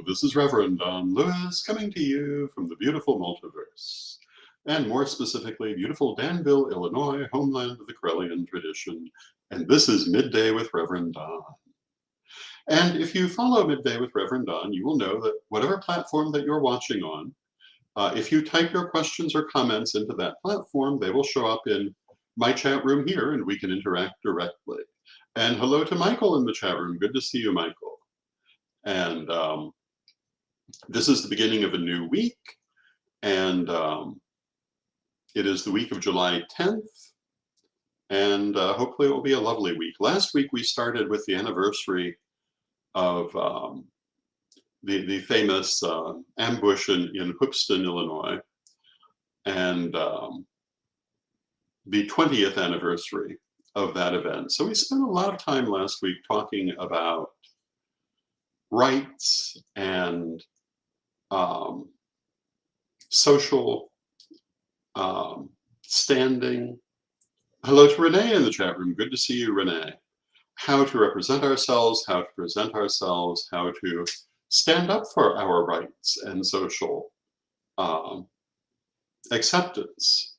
This is Reverend Don Lewis coming to you from the beautiful multiverse, and more specifically, beautiful Danville, Illinois, homeland of the Corellian tradition. And this is Midday with Reverend Don. And if you follow Midday with Reverend Don, you will know that whatever platform that you're watching on, if you type your questions or comments into that platform, they will show up in my chat room here and we can interact directly. And hello to Michael in the chat room. Good to see you, Michael. And this is the beginning of a new week, and it is the week of July 10th, and hopefully it will be a lovely week. Last week we started with the anniversary of the famous ambush in Hoopeston, Illinois, and the 20th anniversary of that event. So we spent a lot of time last week talking about rights and social standing. Hello to Renee in the chat room. Good to see you, Renee. How to represent ourselves, how to present ourselves, how to stand up for our rights and social acceptance.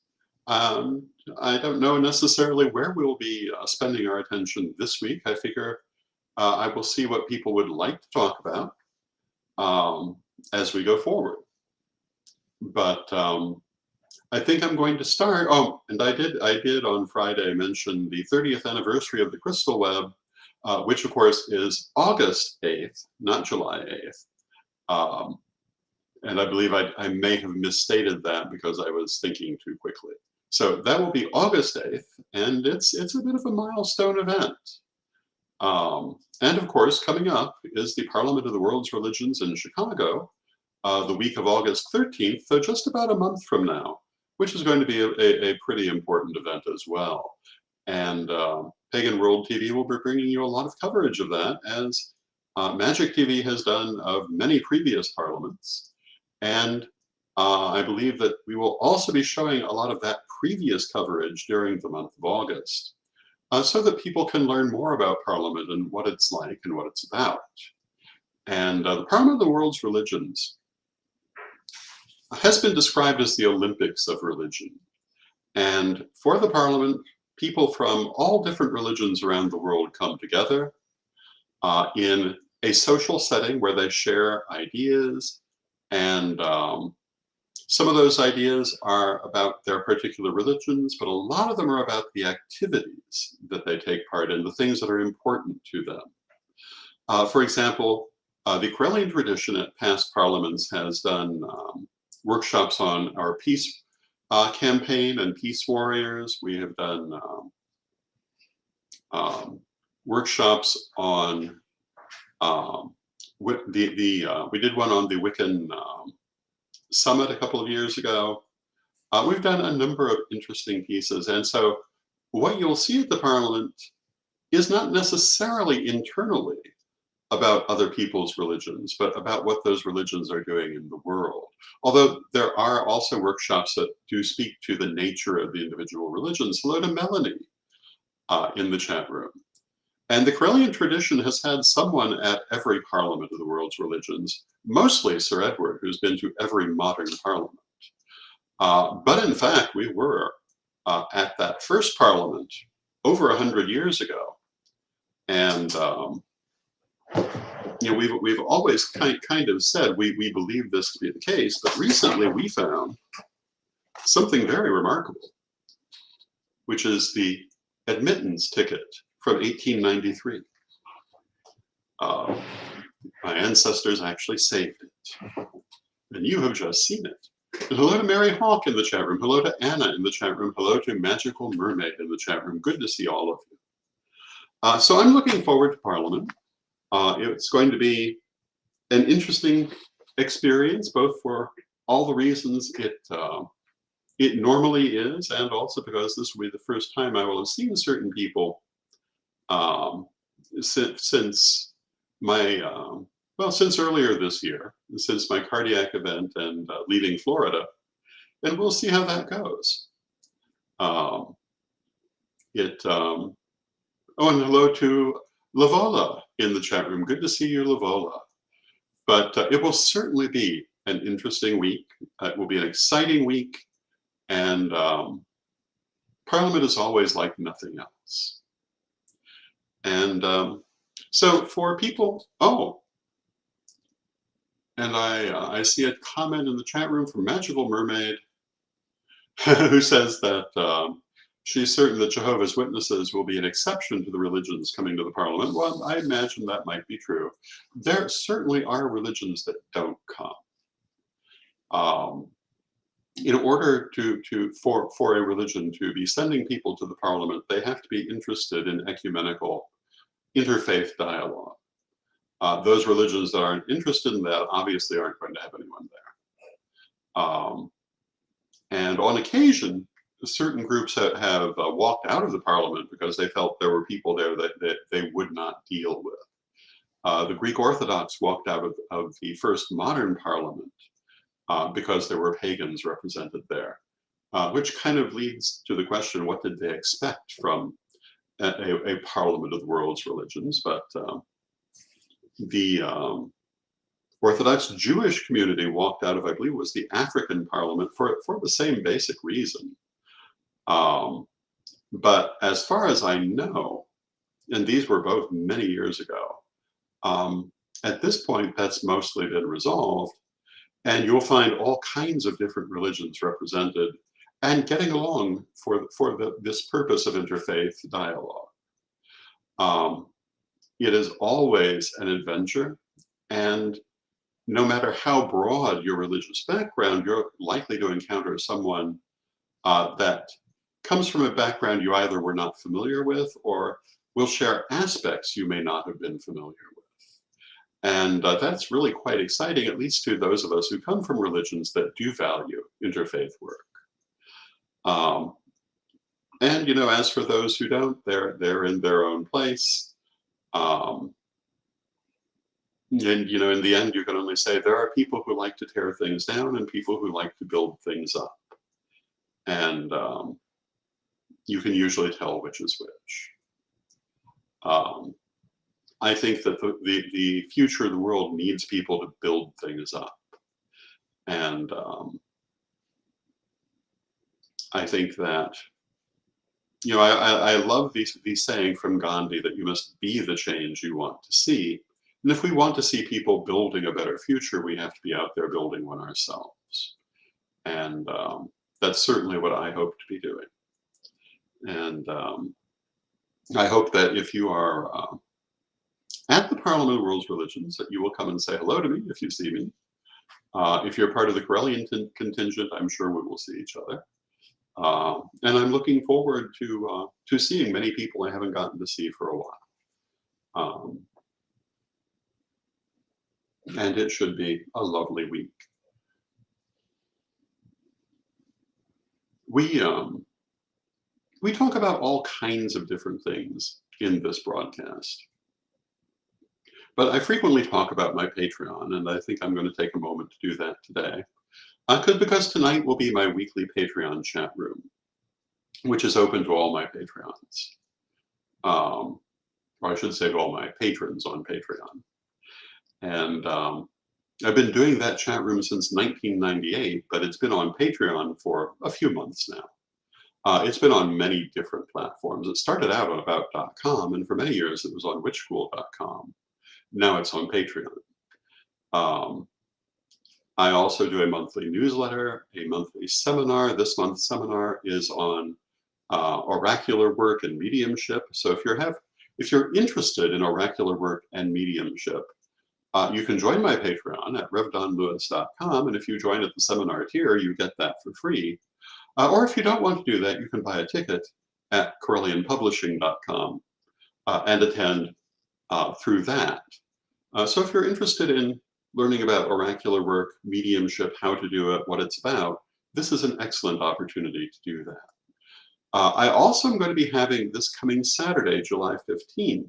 I don't know necessarily where we'll be spending our attention this week. I figure I will see what people would like to talk about as we go forward. But I think I'm going to start. Oh, and I did on Friday mention the 30th anniversary of the Crystal Web, which of course is August 8th, not July 8th. And I believe I may have misstated that because I was thinking too quickly. So that will be August 8th, and it's a bit of a milestone event. And of course, coming up is the Parliament of the World's Religions in Chicago, the week of August 13th, so just about a month from now, which is going to be a pretty important event as well. And Pagan World TV will be bringing you a lot of coverage of that, as Magic TV has done of many previous parliaments. And I believe that we will also be showing a lot of that previous coverage during the month of August, so that people can learn more about Parliament and what it's like and what it's about. And the Parliament of the World's Religions has been described as the Olympics of religion. And for the Parliament, people from all different religions around the world come together in a social setting where they share ideas, and some of those ideas are about their particular religions, but a lot of them are about the activities that they take part in, the things that are important to them. For example, the Corellian tradition at past parliaments has done workshops on our peace campaign and peace warriors. We have done workshops on we did one on the Wiccan Summit a couple of years ago. We've done a number of interesting pieces, and so what you'll see at the Parliament is not necessarily internally about other people's religions, but about what those religions are doing in the world. Although there are also workshops that do speak to the nature of the individual religions. Hello to Melanie in the chat room. And the Corellian tradition has had someone at every Parliament of the World's Religions, mostly Sir Edward, who's been to every modern Parliament. But in fact, we were at that first Parliament over 100 years ago. And you know, we've always kind of said we believe this to be the case, but recently we found something very remarkable, which is the admittance ticket from 1893. My ancestors actually saved it, and you have just seen it. And hello to Mary Hawk in the chat room. Hello to Anna in the chat room. Hello to Magical Mermaid in the chat room. Good to see all of you. So I'm looking forward to Parliament. It's going to be an interesting experience, both for all the reasons it normally is, and also because this will be the first time I will have seen certain people since my since earlier this year, since my cardiac event and leaving Florida, and we'll see how that goes. Oh, and hello to Lavola in the chat room. Good to see you, Lavola. But it will certainly be an interesting week. It will be an exciting week, and Parliament is always like nothing else. And so for people, oh, and I see a comment in the chat room from Magical Mermaid who says that she's certain that Jehovah's Witnesses will be an exception to the religions coming to the Parliament. Well, I imagine that might be true. There certainly are religions that don't come. In order for a religion to be sending people to the Parliament, they have to be interested in ecumenical interfaith dialogue. Those religions that aren't interested in that obviously aren't going to have anyone there. And on occasion, certain groups have walked out of the Parliament because they felt there were people there that they would not deal with. The Greek Orthodox walked out of the first modern Parliament because there were pagans represented there, which kind of leads to the question, what did they expect from a Parliament of the world's religions? But the Orthodox Jewish community walked out of, I believe it was the African Parliament for the same basic reason. But as far as I know, and these were both many years ago, at this point, that's mostly been resolved, and you'll find all kinds of different religions represented and getting along for this purpose of interfaith dialogue. It is always an adventure, and no matter how broad your religious background, you're likely to encounter someone that comes from a background you either were not familiar with or will share aspects you may not have been familiar with. And that's really quite exciting, at least to those of us who come from religions that do value interfaith work. And, you know, as for those who don't, they're in their own place. And, you know, in the end, you can only say there are people who like to tear things down and people who like to build things up. And you can usually tell which is which. I think that the future of the world needs people to build things up. And I think that, you know, I love the saying from Gandhi that you must be the change you want to see. And if we want to see people building a better future, we have to be out there building one ourselves. And that's certainly what I hope to be doing. And I hope that if you are at the Parliament of World's Religions, that you will come and say hello to me if you see me. If you're part of the Corellian contingent, I'm sure we will see each other. And I'm looking forward to seeing many people I haven't gotten to see for a while. And it should be a lovely week. We talk about all kinds of different things in this broadcast. But I frequently talk about my Patreon, and I think I'm going to take a moment to do that today. Because tonight will be my weekly Patreon chat room, which is open to all my Patreons. Or I should say to all my patrons on Patreon. And I've been doing that chat room since 1998, but it's been on Patreon for a few months now. It's been on many different platforms. It started out on about.com, and for many years it was on witchschool.com. Now it's on Patreon. I also do a monthly newsletter, a monthly seminar. This month's seminar is on oracular work and mediumship. So if you're interested in oracular work and mediumship, you can join my Patreon at revdonlewis.com, and if you join at the seminar tier, you get that for free. Or if you don't want to do that, you can buy a ticket at corellianpublishing.com and attend through that. So if you're interested in learning about oracular work, mediumship, how to do it, what it's about, this is an excellent opportunity to do that. I also am going to be having this coming Saturday, July 15th.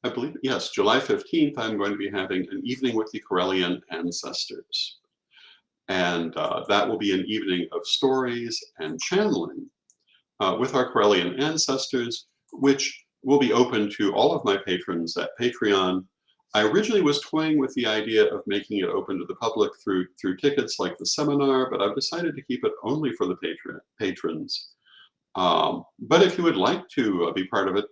I believe, yes, July 15th, I'm going to be having an evening with the Corellian ancestors. And that will be an evening of stories and channeling with our Corellian ancestors, which will be open to all of my patrons at Patreon. I originally was toying with the idea of making it open to the public through tickets like the seminar, but I've decided to keep it only for the patrons. But if you would like to be part of it,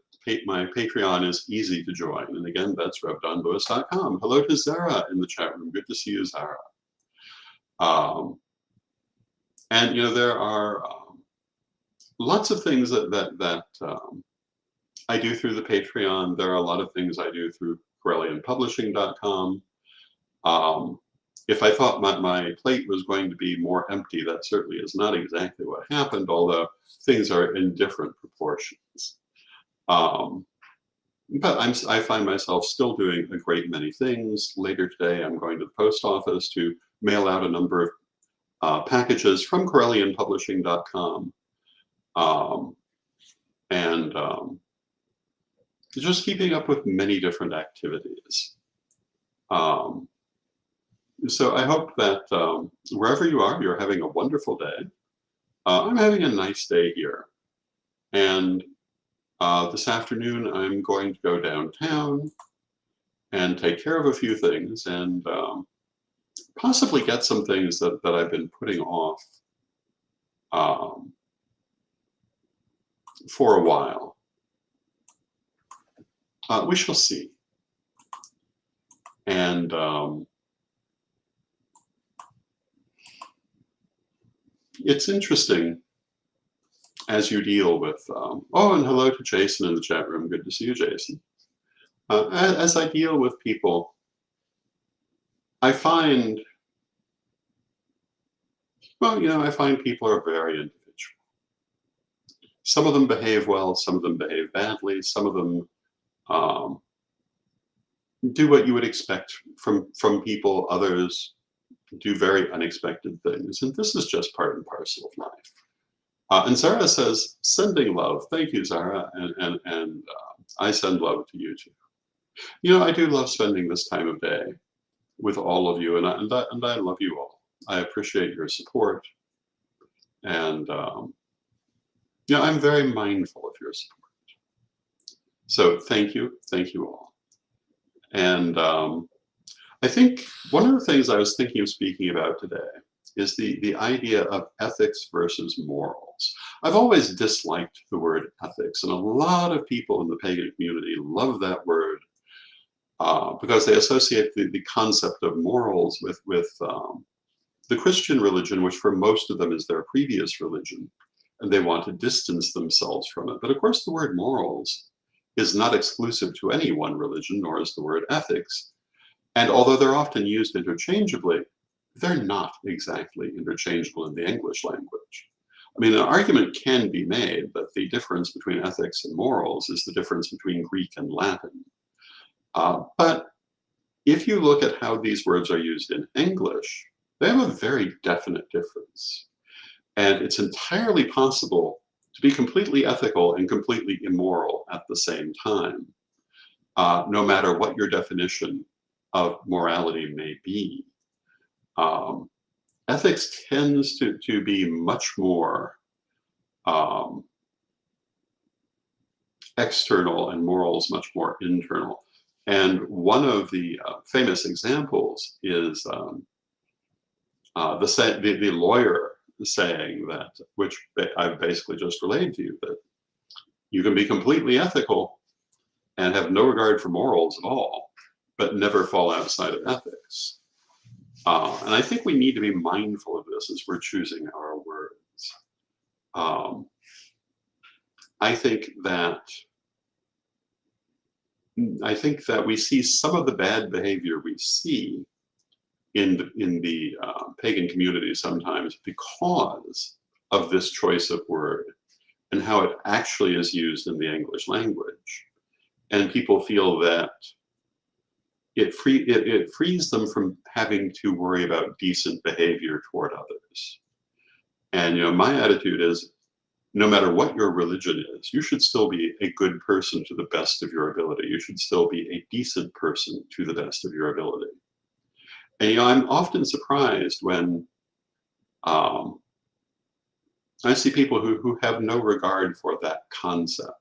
my Patreon is easy to join. And again, that's revdonlewis.com. Hello to Zara in the chat room. Good to see you, Zara. And there are lots of things that I do through the Patreon. There are a lot of things I do through CorellianPublishing.com. If I thought my plate was going to be more empty, that certainly is not exactly what happened, although things are in different proportions. But I find myself still doing a great many things. Later today, I'm going to the post office to mail out a number of packages from CorellianPublishing.com. And just keeping up with many different activities. So I hope that wherever you are, you're having a wonderful day. I'm having a nice day here. And this afternoon, I'm going to go downtown and take care of a few things and possibly get some things that I've been putting off for a while. We shall see. And it's interesting as you deal with, oh, and hello to Jason in the chat room. Good to see you, Jason. As I deal with people, I find, well, I find people are very individual. Some of them behave well, some of them behave badly, some of them do what you would expect from people, others do very unexpected things, and this is just part and parcel of life. And Zara says, sending love. Thank you, Zara, and I send love to you too. I do love spending this time of day with all of you, and I love you all. I appreciate your support, and I'm very mindful of your support. So thank you all. And I think one of the things I was thinking of speaking about today is the idea of ethics versus morals. I've always disliked the word ethics, and a lot of people in the pagan community love that word because they associate the concept of morals with the Christian religion, which for most of them is their previous religion, and they want to distance themselves from it. But of course, the word morals is not exclusive to any one religion, nor is the word ethics. And although they're often used interchangeably, they're not exactly interchangeable in the English language. I mean, an argument can be made that the difference between ethics and morals is the difference between Greek and Latin. But if you look at how these words are used in English, they have a very definite difference. And it's entirely possible to be completely ethical and completely immoral at the same time, no matter what your definition of morality may be. Ethics tends to be much more external and morals much more internal. And one of the famous examples is the lawyer saying that, which I've basically just relayed to you, that you can be completely ethical and have no regard for morals at all, but never fall outside of ethics. And I think we need to be mindful of this as we're choosing our words. I think that we see some of the bad behavior we see in the pagan community sometimes because of this choice of word and how it actually is used in the English language. And people feel that it frees them from having to worry about decent behavior toward others. And my attitude is, no matter what your religion is, you should still be a good person to the best of your ability. You should still be a decent person to the best of your ability. And I'm often surprised when I see people who have no regard for that concept.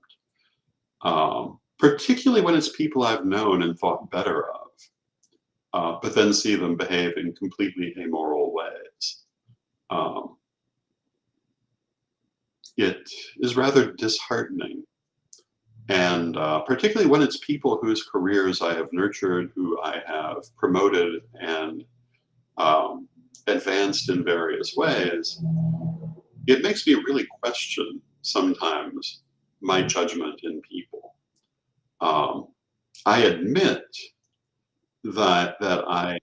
particularly when it's people I've known and thought better of, but then see them behave in completely amoral ways. Um, it is rather disheartening. And particularly when it's people whose careers I have nurtured, who I have promoted and um, advanced in various ways, it makes me really question sometimes my judgment in people. Um, I admit that I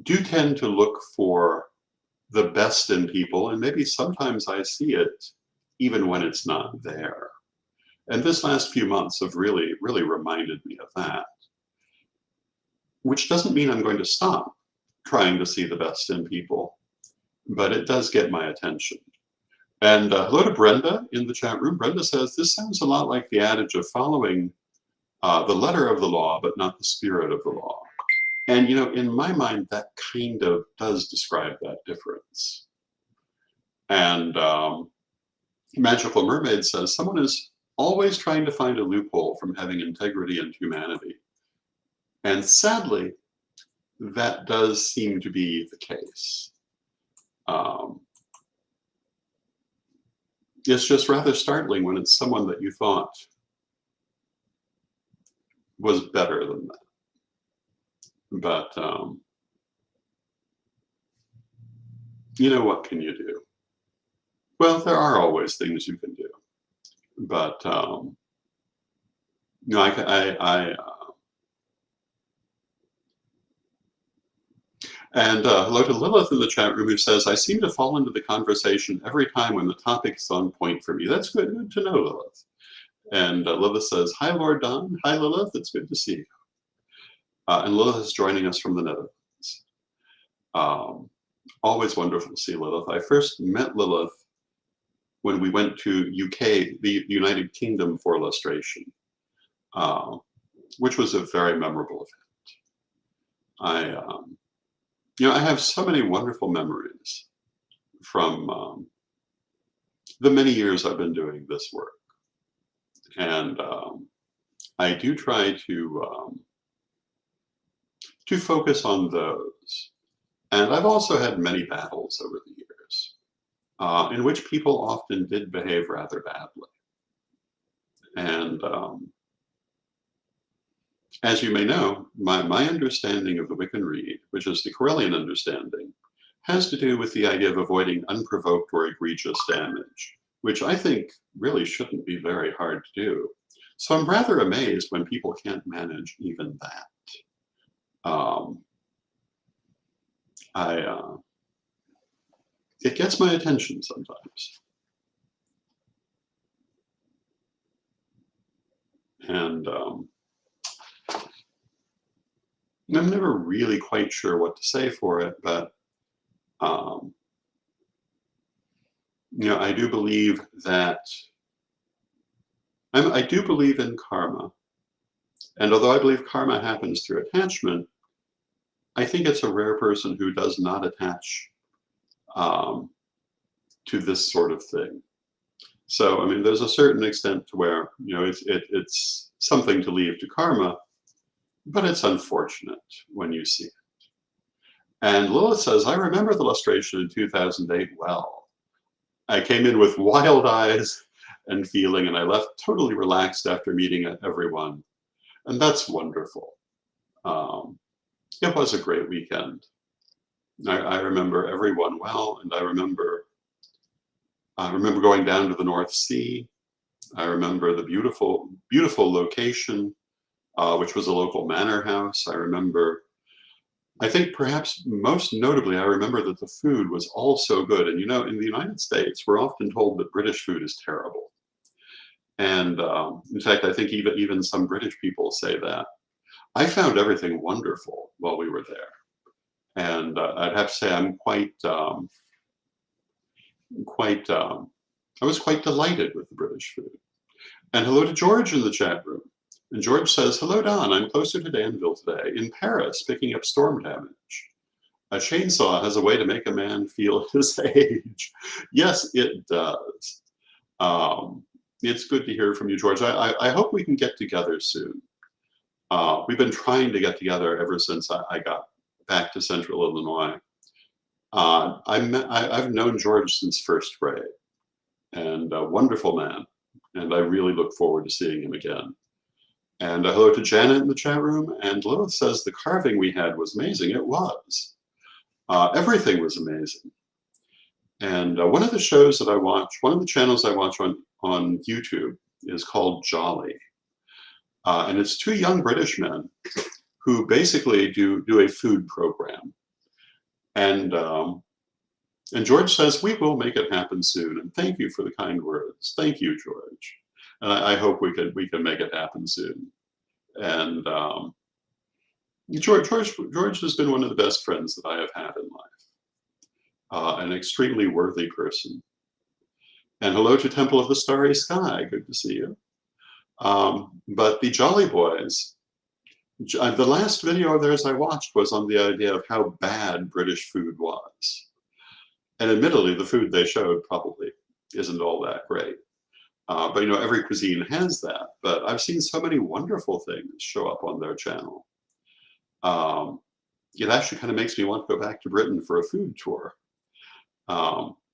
do tend to look for the best in people, and maybe sometimes I see it even when it's not there. And this last few months have really, really reminded me of that, which doesn't mean I'm going to stop trying to see the best in people, but it does get my attention. And hello to Brenda in the chat room. Brenda says, this sounds a lot like the adage of following the letter of the law, but not the spirit of the law. And, you know, in my mind, that kind of does describe that difference. And Magical Mermaid says, someone is always trying to find a loophole from having integrity and humanity. And sadly, that does seem to be the case. It's just rather startling when it's someone that you thought was better than that. But, you know, what can you do? Well, there are always things you can do. But, you know, and hello to Lilith in the chat room who says, I seem to fall into the conversation every time when the topic is on point for me. That's good to know, Lilith. And Lilith says, hi, Lord Don. Hi, Lilith. It's good to see you. And Lilith is joining us from the Netherlands. Always wonderful to see Lilith. I first met Lilith when we went to UK, the United Kingdom, for illustration, which was a very memorable event. You know, I have so many wonderful memories from the many years I've been doing this work. And I do try to focus on those. And I've also had many battles over the years in which people often did behave rather badly. And as you may know, my understanding of the Wiccan Rede, which is the Corellian understanding, has to do with the idea of avoiding unprovoked or egregious damage, which I think really shouldn't be very hard to do. So I'm rather amazed when people can't manage even that. It gets my attention sometimes. And I'm never really quite sure what to say for it, but you know, I do believe that I do believe in karma. And although I believe karma happens through attachment, I think it's a rare person who does not attach to this sort of thing. So, I mean, there's a certain extent to where, you know, it's something to leave to karma, but it's unfortunate when you see it. And Lilith says, I remember the illustration in 2008 well. I came in with wild eyes and feeling, and I left totally relaxed after meeting everyone. And that's wonderful. It was a great weekend. I remember everyone well, and I remember going down to the North Sea. I remember the beautiful, beautiful location, which was a local manor house. I think perhaps most notably, I remember that the food was all so good. And you know, in the United States, we're often told that British food is terrible. And in fact, I think even some British people say that. I found everything wonderful while we were there. And I'd have to say I'm I was quite delighted with the British food. And hello to George in the chat room. And George says, hello, Don. I'm closer to Danville today, in Paris, picking up storm damage. A chainsaw has a way to make a man feel his age. Yes, it does. It's good to hear from you, George. I hope we can get together soon. We've been trying to get together ever since I got back to Central Illinois. I've known George since first grade, and a wonderful man, and I really look forward to seeing him again. And hello to Janet in the chat room, and Lilith says the carving we had was amazing. It was. Everything was amazing. And one of the shows that I watch, one of the channels I watch on YouTube is called Jolly. And it's two young British men who basically do a food program. And George says, we will make it happen soon. And thank you for the kind words. Thank you, George. And I hope we can make it happen soon. And George has been one of the best friends that I have had in life. An extremely worthy person. And hello to Temple of the Starry Sky. Good to see you. But the Jolly Boys, the last video of theirs I watched was on the idea of how bad British food was. And admittedly, the food they showed probably isn't all that great. But you know, every cuisine has that. But I've seen so many wonderful things show up on their channel. It actually kind of makes me want to go back to Britain for a food tour.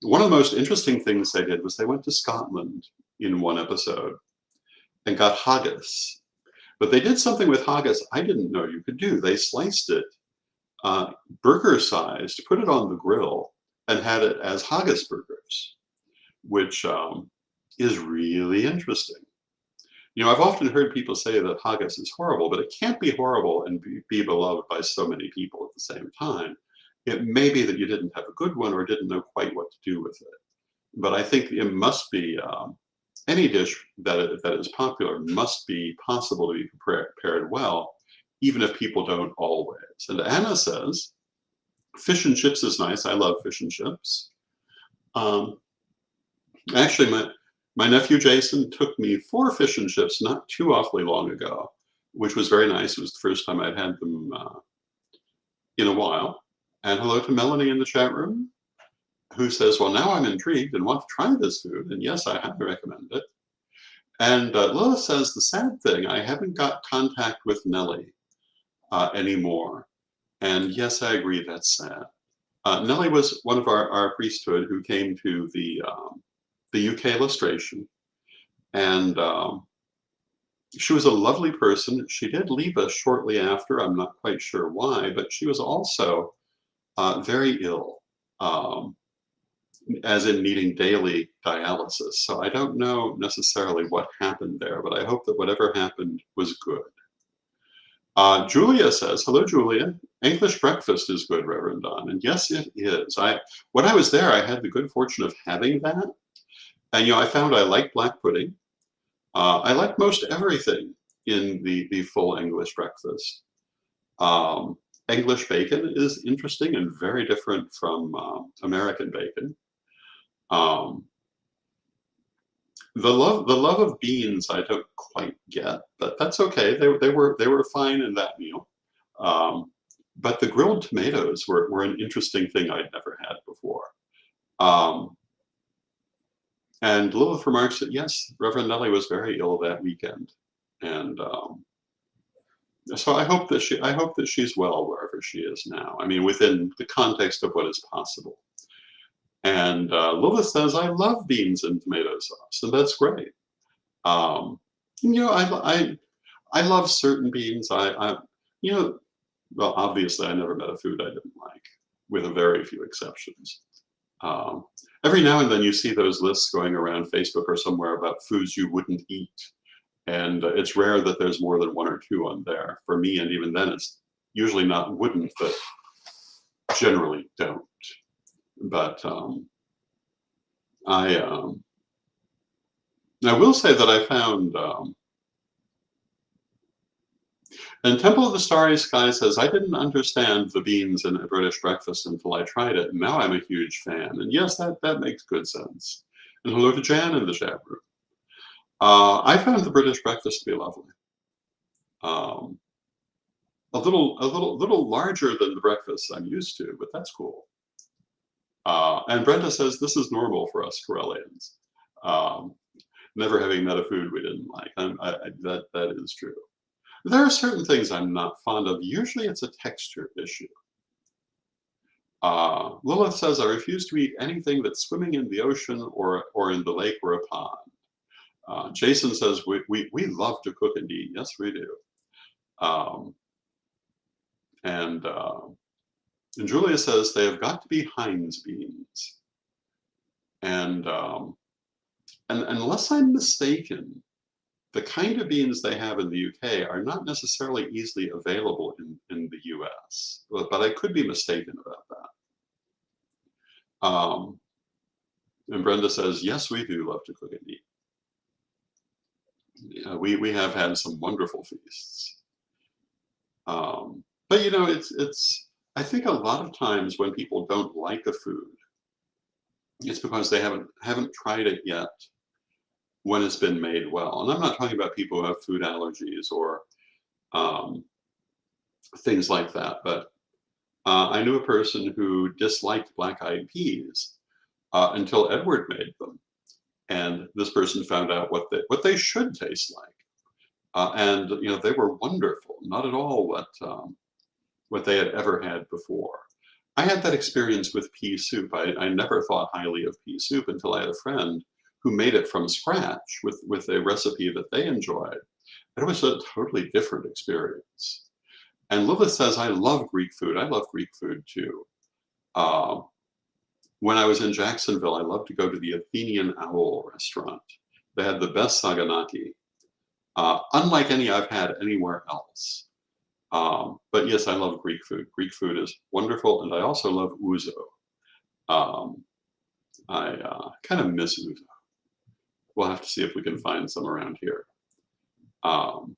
One of the most interesting things they did was they went to Scotland in one episode and got haggis. But they did something with haggis I didn't know you could do. They sliced it burger-sized, put it on the grill, and had it as haggis burgers, which is really interesting. You know, I've often heard people say that haggis is horrible, but it can't be horrible and be beloved by so many people at the same time. It may be that you didn't have a good one or didn't know quite what to do with it. But I think it must be, any dish that is popular must be possible to be prepared well, even if people don't always. And Anna says, fish and chips is nice. I love fish and chips. Actually, my nephew Jason took me for fish and chips not too awfully long ago, which was very nice. It was the first time I'd had them in a while. And hello to Melanie in the chat room, who says, well, now I'm intrigued and want to try this food. And yes, I highly recommend it. And Lilith says, the sad thing, I haven't got contact with Nellie anymore. And yes, I agree, that's sad. Nellie was one of our priesthood who came to the UK illustration. And she was a lovely person. She did leave us shortly after. I'm not quite sure why, but she was also very ill, as in needing daily dialysis. So I don't know necessarily what happened there, but I hope that whatever happened was good. Julia says, hello, Julia. English breakfast is good, Reverend Don. And yes, it is. When I was there, I had the good fortune of having that. And, you know, I found I liked black pudding. I liked most everything in the full English breakfast. English bacon is interesting and very different from American bacon. The love of beans I don't quite get, but that's okay. They were fine in that meal. But the grilled tomatoes were an interesting thing I'd never had before. And Lilith remarks that yes, Reverend Nellie was very ill that weekend, and so I hope that she's well wherever she is now. I mean, within the context of what is possible. And Lilith says, I love beans and tomato sauce, and that's great. You know, I love certain beans. You know, well, obviously I never met a food I didn't like, with a very few exceptions. Every now and then you see those lists going around Facebook or somewhere about foods you wouldn't eat. And it's rare that there's more than one or two on there for me. And even then it's usually not wouldn't, but generally don't. But I will say that I found, and Temple of the Starry Sky says, I didn't understand the beans in a British breakfast until I tried it, and now I'm a huge fan. And yes, that makes good sense. And hello to Jan in the chat room. I found the British breakfast to be lovely. A little larger than the breakfast I'm used to, but that's cool. And Brenda says, this is normal for us Corellians. never having met a food we didn't like. That is true. There are certain things I'm not fond of. Usually it's a texture issue. Lilith says, I refuse to eat anything that's swimming in the ocean or in the lake or a pond. Jason says, we love to cook and eat. Yes, we do. Um, and, uh, and Julia says, they have got to be Heinz beans. And unless I'm mistaken, the kind of beans they have in the UK are not necessarily easily available in the US, but I could be mistaken about that. And Brenda says, yes, we do love to cook and eat. We have had some wonderful feasts. But you know, I think a lot of times when people don't like a food, it's because they haven't tried it yet when it's been made well. And I'm not talking about people who have food allergies or things like that, but I knew a person who disliked black-eyed peas until Edward made them. And this person found out what they should taste like. And you know, they were wonderful, not at all what they had ever had before. I had that experience with pea soup. I never thought highly of pea soup until I had a friend who made it from scratch with a recipe that they enjoyed. And it was a totally different experience. And Lilith says, I love Greek food. I love Greek food too. When I was in Jacksonville, I loved to go to the Athenian Owl restaurant. They had the best saganaki, unlike any I've had anywhere else. But yes, I love Greek food. Greek food is wonderful, and I also love ouzo. I kind of miss ouzo. We'll have to see if we can find some around here. And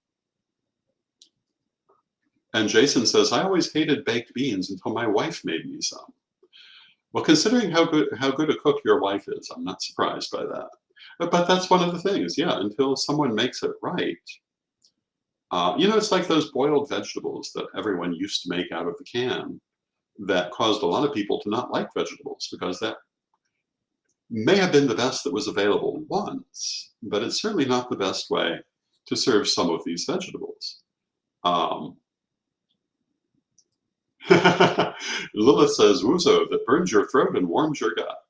Jason says, I always hated baked beans until my wife made me some. Well, considering how good a cook your wife is, I'm not surprised by that. But that's one of the things, yeah, until someone makes it right. You know, it's like those boiled vegetables that everyone used to make out of the can that caused a lot of people to not like vegetables because that may have been the best that was available once, but it's certainly not the best way to serve some of these vegetables. Lilith says, ouzo that burns your throat and warms your gut.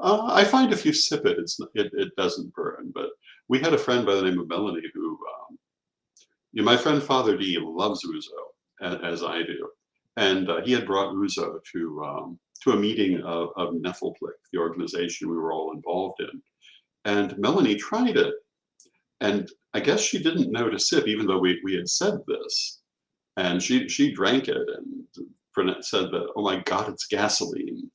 I find if you sip it, it doesn't burn, but we had a friend by the name of Melanie who, you know, my friend Father D loves ouzo, as I do. And he had brought ouzo to a meeting of Nefelplick, the organization we were all involved in. And Melanie tried it. And I guess she didn't know to sip, even though we had said this. And she drank it and said that, oh my God, it's gasoline.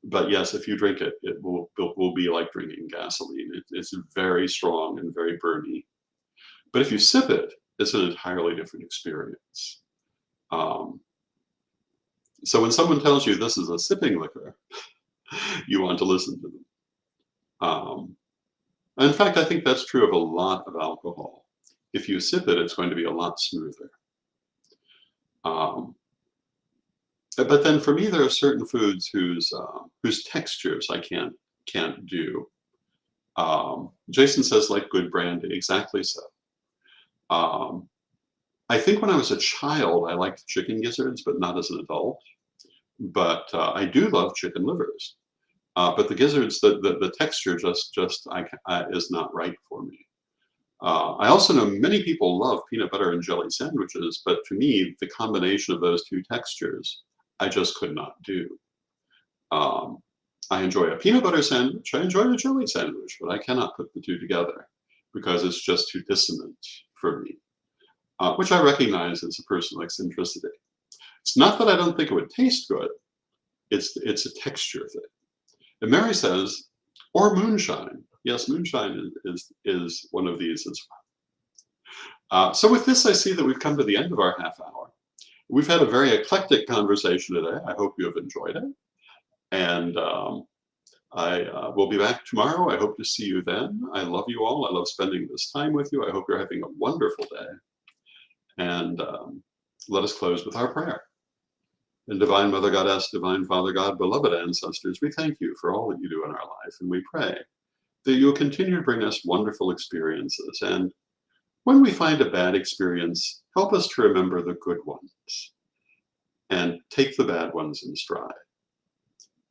But yes, if you drink it, it will be like drinking gasoline. It's very strong and very burny. But if you sip it, it's an entirely different experience. So when someone tells you this is a sipping liquor, you want to listen to them. In fact, I think that's true of a lot of alcohol. If you sip it, it's going to be a lot smoother. But then for me, there are certain foods whose textures I can't do. Jason says like good brandy, exactly so. I think when I was a child, I liked chicken gizzards, but not as an adult. But I do love chicken livers. But the gizzards, the texture just is not right for me. I also know many people love peanut butter and jelly sandwiches, but to me, the combination of those two textures, I just could not do. I enjoy a peanut butter sandwich, I enjoy a jelly sandwich, but I cannot put the two together because it's just too dissonant for me, which I recognize as a personal eccentricity. It's not that I don't think it would taste good, it's a texture thing. And Mary says, or moonshine. Yes, moonshine is one of these as well. So with this, I see that we've come to the end of our half hour. We've had a very eclectic conversation today. I hope you have enjoyed it. And I will be back tomorrow. I hope to see you then. I love you all. I love spending this time with you. I hope you're having a wonderful day. And let us close with our prayer. And Divine Mother Goddess, Divine Father God, beloved ancestors, we thank you for all that you do in our life. And we pray that you'll continue to bring us wonderful experiences. And when we find a bad experience, help us to remember the good ones and take the bad ones in stride.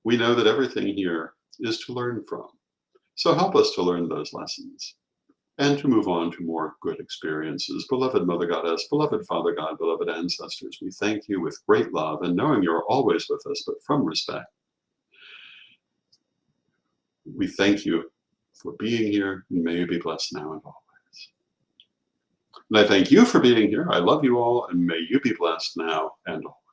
We know that everything here is to learn from. So help us to learn those lessons and to move on to more good experiences. Beloved Mother Goddess, beloved Father God, beloved ancestors, we thank you with great love and knowing you're always with us, but from respect. We thank you for being here, and may you be blessed now and always. And I thank you for being here. I love you all, and may you be blessed now and always.